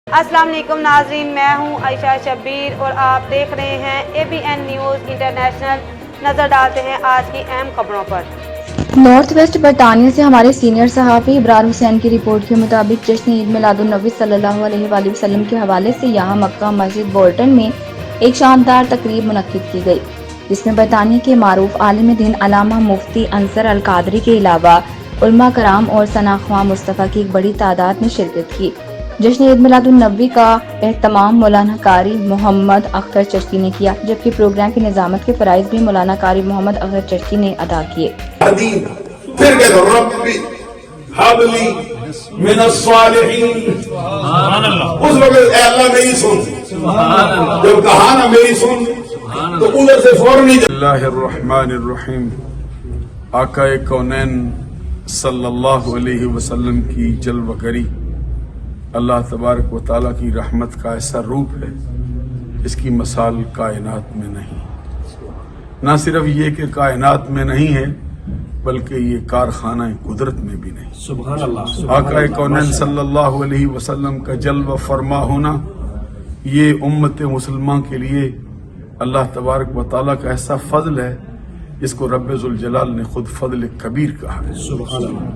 अस्सलाम वालेकुम नाजरीन, मैं हूं आयशा शब्बीर और आप देख रहे हैं ABN न्यूज़ इंटरनेशनल। नज़र डालते हैं आज की अहम खबरों पर। नॉर्थ वेस्ट बरतानिया से हमारे सीनियर सहाफ़ी इब्रार हुसैन की रिपोर्ट के मुताबिक जश्न ईद मिलादुन्नबी सल्लल्लाहु अलैहि वसल्लम के हवाले से यहाँ मक्का मस्जिद बोल्टन में एक शानदार तकरीब मुनक्किद की गई, जिसमें बरतानिया के मारूफ आलिम दीन अल्लामा मुफ्ती अंसर अल कादरी के अलावा उलमा कराम और सनाख्वां मुस्तफ़ा की एक बड़ी तादाद ने शिरकत की। जश्न ईद मिलादुन्नबी का एहतमाम मौलाना कारी मोहम्मद अख्तर चिश्ती ने किया, जबकि प्रोग्राम की निजामत के फराइज भी मौलाना कारी मोहम्मद अख्तर चिश्ती ने अदा किए। फिर उस वक्त अल्लाह मेरी सुन, जब कहा ना मेरी सुन तो उधर से फौरन नहीं। बिस्मिल्लाहिर्रहमानिर्रहीम। आकाए कौनैन सल्लल्लाहु अलैहि वसल्लम की जलवगरी अल्लाह तबारक व तआला की रहमत का ऐसा रूप है, इसकी मिसाल कायनात में नहीं। ना सिर्फ ये कि कायनात में नहीं है, बल्कि ये कारखाना कुदरत में भी नहीं। सुभान अल्लाह। आका कौनैन सल्लल्लाहु अलैहि वसल्लम का जल्वा फरमा होना, ये उम्मत मुसलमान के लिए अल्लाह तबारक व तआला का ऐसा फजल है, जिसको रब्बे जुल जलाल ने खुद फजल कबीर कहा है।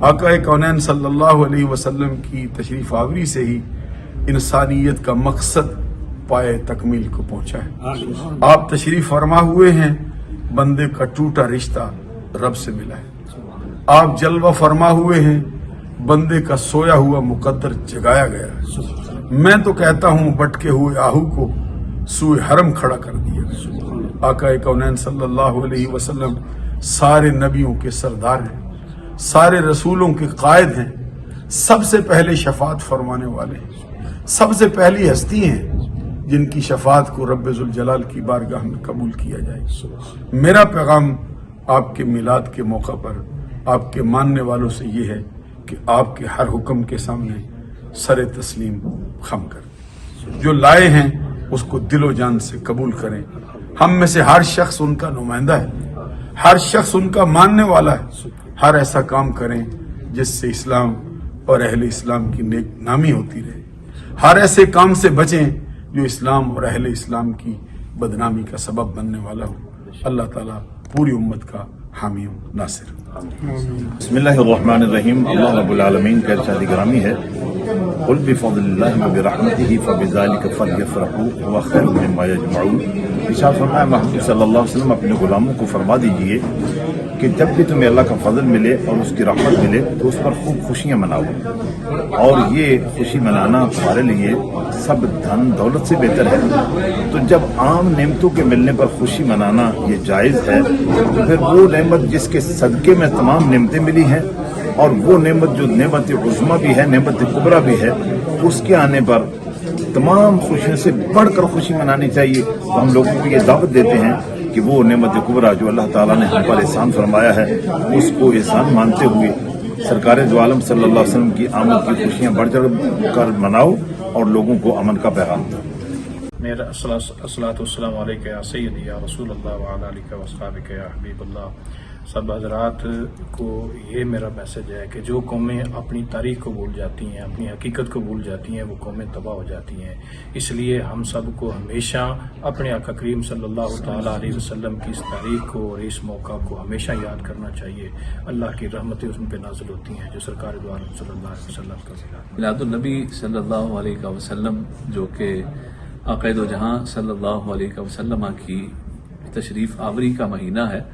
आका कौनैन सल्लल्लाहु अलैहि वसल्लम की तशरीफ आवरी से ही इंसानियत का मकसद पाए तकमील को पहुंचा है। आप तशरीफ फरमा हुए हैं, बंदे का टूटा रिश्ता रब से मिला है। आप जलवा फरमा हुए हैं, बंदे का सोया हुआ मुकद्दर जगाया गया है। मैं तो कहता हूं भटके हुए आहू को सूए हरम खड़ा कर दिया। आका कौनैन सल्लल्लाहु अलैहि वसल्लम सारे नबियों के सरदार हैं, सारे रसूलों के कायद हैं, सबसे पहले शफात फरमाने वाले हैं, सबसे पहली हस्ती हैं जिनकी शफात को रब्बे जुल जलाल की बारगाह में कबूल किया जाए। मेरा पैगाम आपके मिलाद के मौका पर आपके मानने वालों से ये है कि आपके हर हुक्म के सामने सरे तस्लीम खम कर जो लाए हैं उसको दिलो जान से कबूल करें। हम में से हर शख्स उनका नुमाइंदा है, हर शख्स उनका मानने वाला है। हर ऐसा काम करें जिससे इस्लाम और अहले इस्लाम की नेक नामी होती रहे। हर ऐसे काम से बचें जो इस्लाम और अहले इस्लाम की बदनामी का सबब बनने वाला हो। अल्लाह ताला पूरी उम्मत का हामी नासिर। बिस्मिल्लाहिर्रहमानिर्रहीम। अल्लाह रब्बुल आलमीन का इरशाद गिरामी है, कुल बिफज़लिल्लाहि व बिरहमतिही फबिज़ालिका फलयफ़रहू हुवा खैरुम मिम्मा यजमऊन। इरशाद फरमाया महबूब सल्लल्लाहु अलैहि वसल्लम अपने गुलामों को फरमा दीजिए कि जब भी तुम्हें अल्लाह का फजल मिले और उसकी रहमत मिले तो उस पर खूब खुशियाँ मनाओ, और ये खुशी मनाना तुम्हारे लिए सब धन दौलत से बेहतर है। तो जब आम नेमतों के मिलने पर खुशी मनाना ये जायज़ है, तो फिर वो नेमत जिसके सदके में तमाम नेमतें मिली हैं और वो नेमत जो नेमत उज़्मा भी है, नेमत कुबरा भी है, उसके आने पर तमाम खुशियों से बढ़कर खुशी मनानी चाहिए। तो हम लोगों को ये दावत देते हैं कि वो नेमत कुबरा जो अल्लाह ताला ने हम पर एहसान फरमाया है, उसको एहसान मानते हुए सरकार दो आलम सल्लल्लाहु अलैहि वसल्लम की आमद की खुशियाँ बढ़ चढ़ कर मनाओ और लोगों को अमन का पैगाम दो। मेरा अस्सलातु वस्सलामु अलैका या सय्यदी या रसूल अल्लाह व अला आलिका व अस्हाबिका या हबीबल्लाह। सब हजरात को ये मेरा मैसेज है कि जो कौमें अपनी तारीख को भूल जाती हैं, अपनी हकीकत को भूल जाती हैं, वो कौमें तबाह हो जाती हैं। इसलिए हम सब को हमेशा अपने आका करीम सल्लल्लाहु तआला अलैहि वसल्लम की इस तारीख को और इस मौका को हमेशा याद करना चाहिए। अल्लाह की रहमतें उन पर नाज़िल होती हैं जो सरकार दो आलम सल्लल्लाहु अलैहि वसल्लम का मिलादुन्नबी सल्लल्लाहु अलैहि वसल्लम, जो कि आक़ाए दो जहां सल्लल्लाहु अलैहि वसल्लम की तशरीफ़ आवरी का महीना है,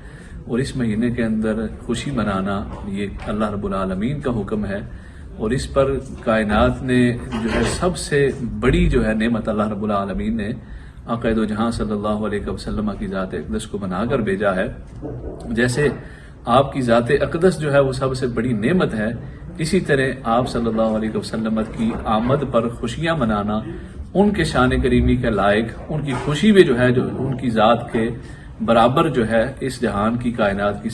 और इस महीने के अंदर खुशी मनाना ये अल्लाह रब्बुल आलमीन का हुक्म है। और इस पर कायनात ने जो है सबसे बड़ी जो है नेमत अल्लाह रब्बुल आलमीन ने आक़ाए दो जहां सल्लल्लाहु अलैहि वसल्लम की ज़ात अक़दस को बनाकर भेजा है। जैसे आपकी ज़ात अक़दस जो है वो सबसे बड़ी नेमत है, इसी तरह आप सल्लल्लाहु अलैहि वसल्लम की आमद पर खुशियाँ मनाना उनके शान करीमी के लायक, उनकी खुशी भी जो है जो उनकी ज़ात के बराबर जो है इस जहान की कायनात की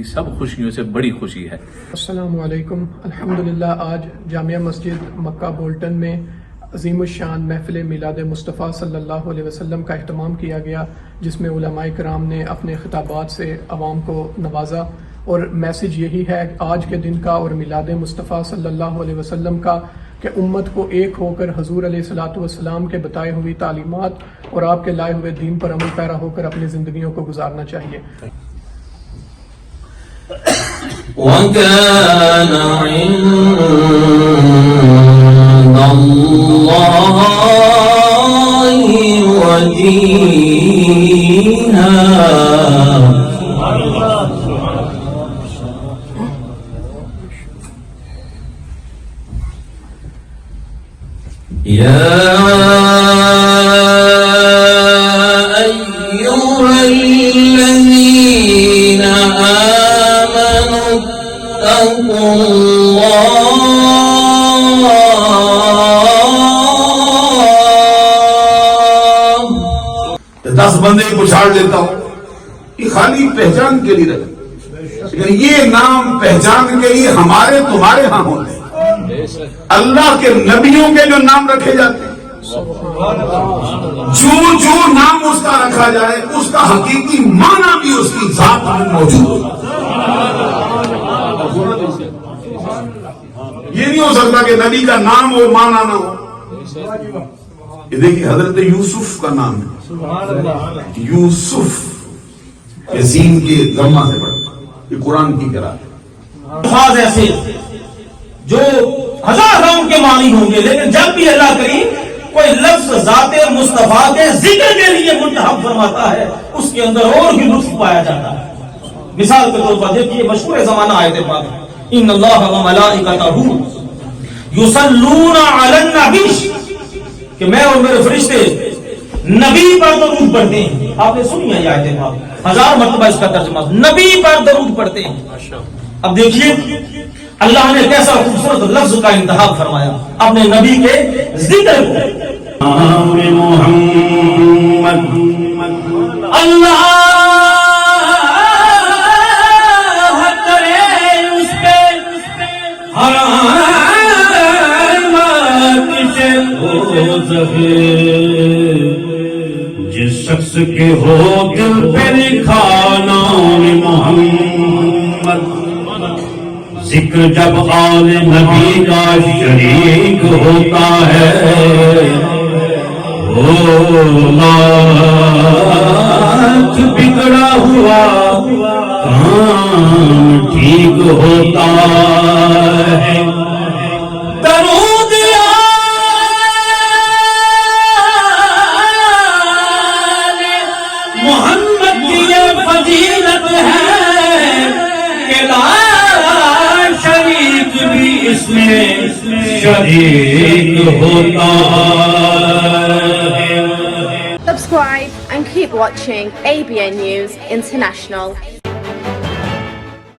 सब खुशियों से बड़ी खुशी है। अस्सलामु अलैकुम। अल्हम्दुलिल्लाह, आज जामिया मस्जिद मक्का बोल्टन में अज़ीमुश्शान महफ़िल मिलाद मुस्तफ़ा सल्लल्लाहु अलैहि वसल्लम का एहतमाम किया गया, जिसमें उलमाए किराम ने अपने खिताबात से अवाम को नवाजा। और मैसेज यही है आज के दिन का और मिलाद मुस्तफ़ा सल्लल्लाहु अलैहि वसल्लम का کہ امت کو ایک ہو کر حضور علیہ الصلوۃ والسلام کے بتائے ہوئی تعلیمات اور آپ کے لائے ہوئے دین پر عمل پیرا ہو کر اپنی زندگیوں کو گزارنا چاہیے۔ وَكَانَ عِندَ اللَّهِ وَجِيهًا۔ يا أيها الذين آمنوا اتقوا الله۔ 10 بندے پچھاڑ لیتا ہوں، یہ خالی پہچان کے لیے رکھے، لیکن یہ نام پہچان کے لیے ہمارے تمہارے ہاں ہوتے ہیں۔ اللہ کے نبیوں کے جو نام رکھے جاتے ہیں، جو نام اس کا رکھا جائے اس کا حقیقی معنی بھی اس کی ذات میں موجود ہو۔ یہ نہیں ہو سکتا کہ نبی کا نام ہو معنی نہ ہو۔ یہ دیکھیے حضرت یوسف کا نام ہے، یوسف یسین کے ضمہ سے پڑھتا، یہ قرآن کی قرآن ہے۔ الفاظ ایسے جو ہزار راؤنڈ کے معنی ہوں گے، لیکن جب بھی اللہ کریم کوئی لفظ ذات مصطفیٰ کے ذکر کے لیے منتخب فرماتا ہے، اس کے اندر اور بھی لطف پایا جاتا ہے۔ مثال کے طور پر دیکھیے مشہور زمانہ آیت پاک، ان اللہ و ملائکتہ یصلون علی النبی، کہ میں اور میرے فرشتے نبی پر درود پڑھتے ہیں۔ آپ نے سنی ہے یہ آیت پاک، 1000 مرتبہ اس کا ترجمہ نبی پر درود پڑھتے ہیں۔ اب دیکھیے اللہ نے کیسا خوبصورت لفظ کا انتخاب فرمایا اپنے نبی کے ذکر کو۔ محمد اللہ کرے اس پہ حرامت سے جس شخص کے ہو دل پہ لکھا نام محمد، ذکر جب آل نبی کا شریک ہوتا ہے، لاکھ بگڑا ہوا کام ٹھیک ہوتا ہے۔ درود محمد کی یہ فضیلت ہے کہ لا شریک بھی اس میں شریک ہوتا ہے۔ Subscribe and keep watching ABN News International.